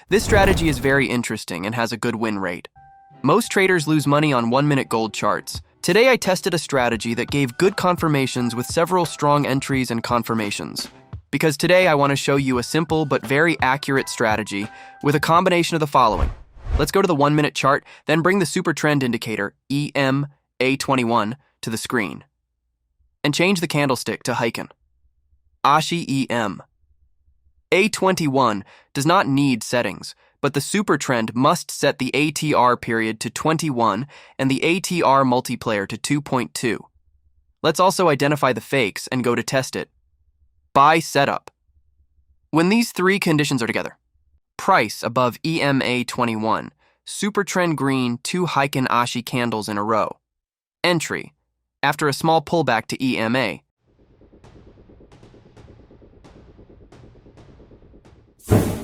This strategy is very interesting and has a good win rate. Most traders lose money on 1-minute gold charts. Today I tested a strategy that gave good confirmations with several strong entries and confirmations. Because today I want to show you a simple but very accurate strategy with a combination of the following. Let's go to the 1-minute chart, then bring the SuperTrend indicator, EMA21, to the screen. And change the candlestick to Heiken Ashi EM. A21 does not need settings, but the SuperTrend must set the ATR period to 21 and the ATR multiplier to 2.2. Let's also identify the fakes and go to test it. Buy setup. When these three conditions are together, price above EMA21, SuperTrend green, 2 Heikin Ashi candles in a row. Entry, after a small pullback to EMA.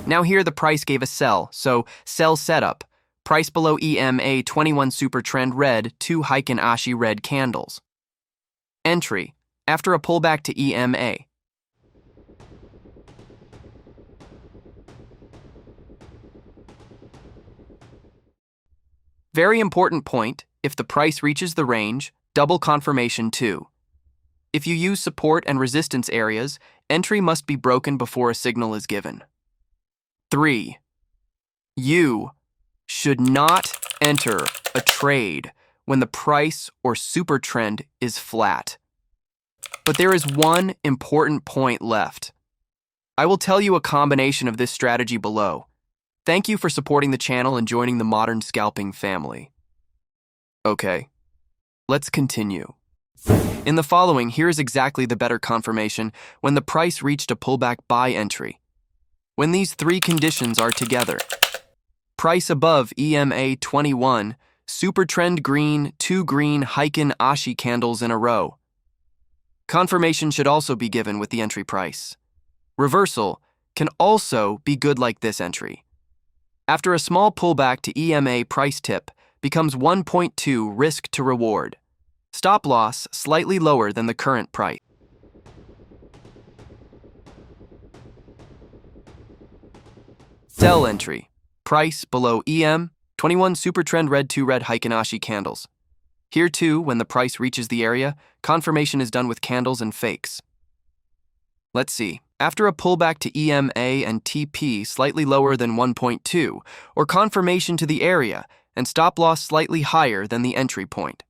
Now here the price gave a sell, so sell setup. Price below EMA21 SuperTrend red, 2 Heikin Ashi red candles. Entry, after a pullback to EMA. Very important point, if the price reaches the range, double confirmation too. If you use support and resistance areas, entry must be broken before a signal is given. 3. You should not enter a trade when the price or SuperTrend is flat. But there is one important point left. I will tell you a combination of this strategy below. Thank you for supporting the channel and joining the modern scalping family. Okay, let's continue. In the following, here is exactly the better confirmation when the price reached a pullback buy entry. When these three conditions are together, price above EMA21, SuperTrend green, 2 green Heikin Ashi candles in a row. Confirmation should also be given with the entry price. Reversal can also be good like this entry. After a small pullback to EMA price tip becomes 1.2 risk to reward. Stop loss slightly lower than the current price. Sell entry, price below EM21 SuperTrend red, 2 red Heikin Ashi candles. Here too, when the price reaches the area, confirmation is done with candles and fakes. Let's see, after a pullback to EMA and TP slightly lower than 1.2, or confirmation to the area, and stop loss slightly higher than the entry point.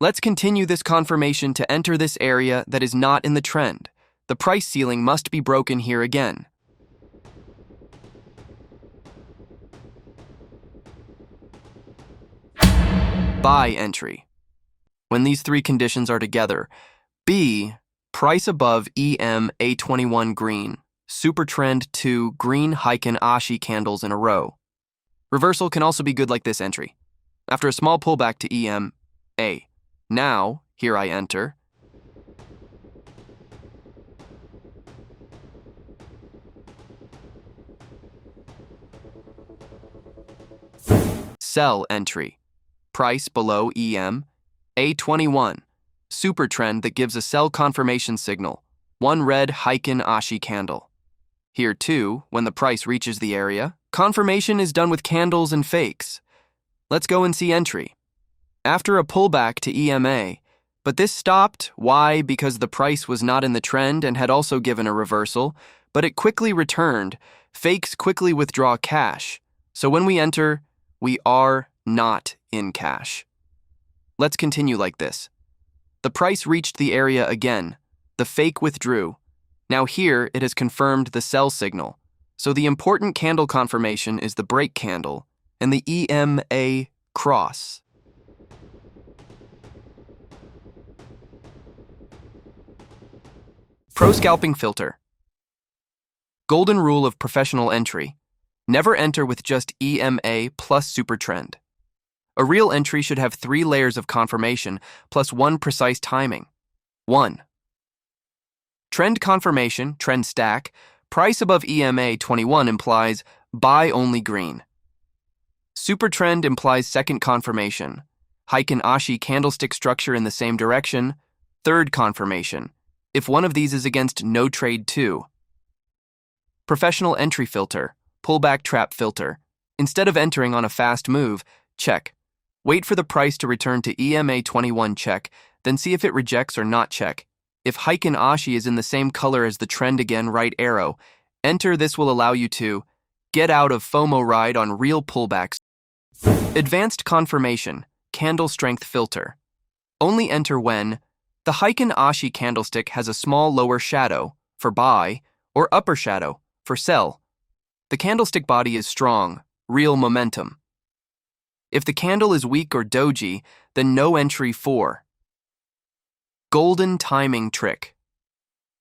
Let's continue this confirmation to enter this area that is not in the trend. The price ceiling must be broken here again. Buy entry. When these three conditions are together, B, price above EMA21 green, SuperTrend 2 green Heikin Ashi candles in a row. Reversal can also be good like this entry. After a small pullback to EMA. Now, here I enter. Sell entry. Price below EMA21. SuperTrend that gives a sell confirmation signal. 1 red Heikin Ashi candle. Here too, when the price reaches the area, confirmation is done with candles and fakes. Let's go and see entry. After a pullback to EMA, but this stopped. Why? Because the price was not in the trend and had also given a reversal, but it quickly returned. Fakes quickly withdraw cash. So when we enter, we are not in cash. Let's continue like this. The price reached the area again. The fake withdrew. Now here it has confirmed the sell signal. So the important candle confirmation is the break candle and the EMA cross. Pro scalping filter. Golden rule of professional entry. Never enter with just EMA plus SuperTrend. A real entry should have 3 layers of confirmation plus 1 precise timing. 1. Trend confirmation, trend stack. Price above EMA21 implies buy only green. SuperTrend implies second confirmation. Heikin Ashi candlestick structure in the same direction. Third confirmation. If one of these is against no trade 2. Professional entry filter, pullback trap filter. Instead of entering on a fast move, check. Wait for the price to return to EMA21, check, then see if it rejects or not, check. If Heiken Ashi is in the same color as the trend again, right arrow. Enter. This will allow you to get out of FOMO ride on real pullbacks. Advanced confirmation, candle strength filter. Only enter when the Heikin Ashi candlestick has a small lower shadow for buy or upper shadow for sell. The candlestick body is strong, real momentum. If the candle is weak or doji, then no entry for. Golden timing trick.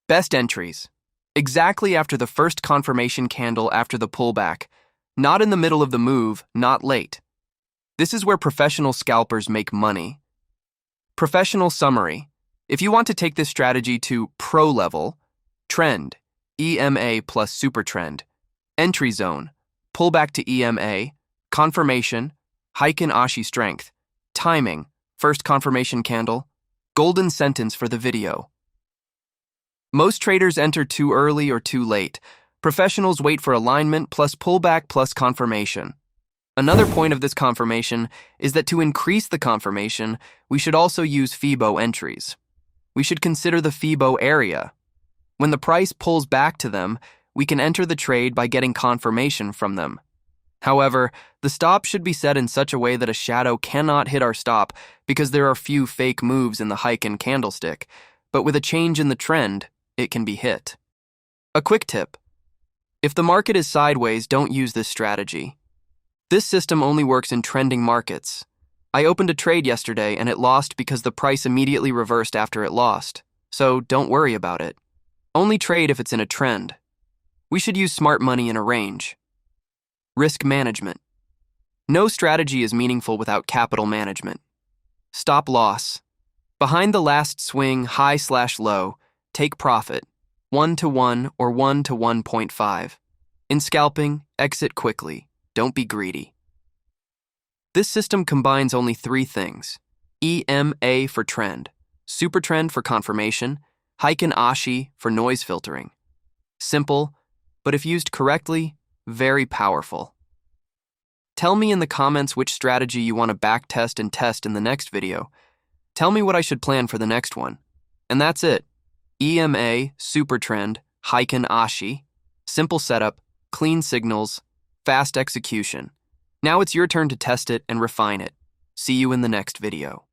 Best entries. Exactly after the first confirmation candle after the pullback, not in the middle of the move, not late. This is where professional scalpers make money. Professional summary. If you want to take this strategy to pro level, trend, EMA plus SuperTrend, entry zone, pullback to EMA, confirmation, Heikin Ashi strength, timing, first confirmation candle, golden sentence for the video. Most traders enter too early or too late. Professionals wait for alignment plus pullback plus confirmation. Another point of this confirmation is that to increase the confirmation, we should also use FIBO entries. We should consider the FIBO area. When the price pulls back to them, we can enter the trade by getting confirmation from them. However, the stop should be set in such a way that a shadow cannot hit our stop because there are few fake moves in the Heikin candlestick, but with a change in the trend, it can be hit. A quick tip. If the market is sideways, don't use this strategy. This system only works in trending markets. I opened a trade yesterday and it lost because the price immediately reversed after it lost, so don't worry about it. Only trade if it's in a trend. We should use smart money in a range. Risk management. No strategy is meaningful without capital management. Stop loss. Behind the last swing, high/low, take profit, 1-to-1 or 1-to-1.5. In scalping, exit quickly. Don't be greedy. This system combines only 3 things: EMA for trend, SuperTrend for confirmation, Heiken Ashi for noise filtering. Simple, but if used correctly, very powerful. Tell me in the comments which strategy you want to backtest and test in the next video. Tell me what I should plan for the next one. And that's it. EMA, SuperTrend, Heikin Ashi. Simple setup, clean signals, fast execution. Now it's your turn to test it and refine it. See you in the next video.